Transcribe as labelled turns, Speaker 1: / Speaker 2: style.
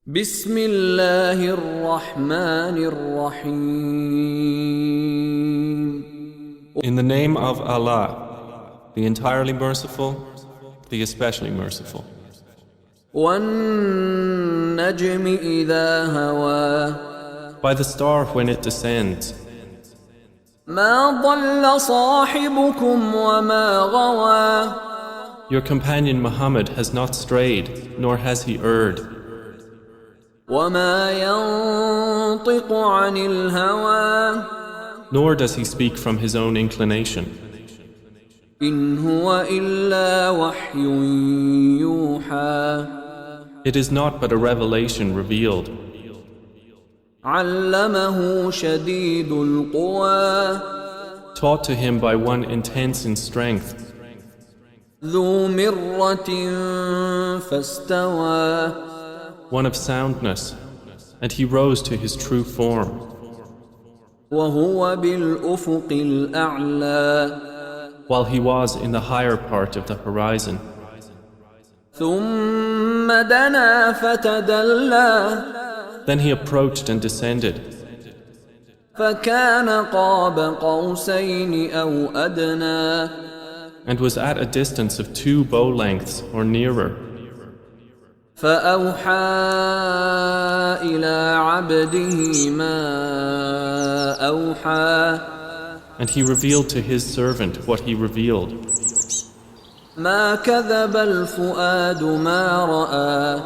Speaker 1: بسم الله الرحمن الرحيم.
Speaker 2: In the name of Allah, the entirely merciful, the especially merciful.
Speaker 1: والنجم إذا هوى
Speaker 2: By the star when it descends,
Speaker 1: ما ضل صاحبكم وما غوى.
Speaker 2: your companion Muhammad has not strayed, nor has he erred.
Speaker 1: وما ينطق عن الهوى
Speaker 2: Nor does he speak from his own inclination.
Speaker 1: إن هو إلا وحي يوحى.
Speaker 2: It is not but a revelation revealed.
Speaker 1: علمه شديد القوى
Speaker 2: Taught to him by one intense in strength,
Speaker 1: ذو مرة فاستوى.
Speaker 2: one of soundness, and he rose to his true form.
Speaker 1: وهو بالأفق الأعلى
Speaker 2: While he was in the higher part of the horizon.
Speaker 1: ثم دنا فتدلى
Speaker 2: Then he approached and descended,
Speaker 1: فكان قاب قوسين أو أدنى.
Speaker 2: and was at a distance of 2 bow lengths or nearer.
Speaker 1: فأوحى إلى عبده ما أوحى.
Speaker 2: And he revealed to his servant what he revealed.
Speaker 1: ما كذب الفؤاد ما رأى.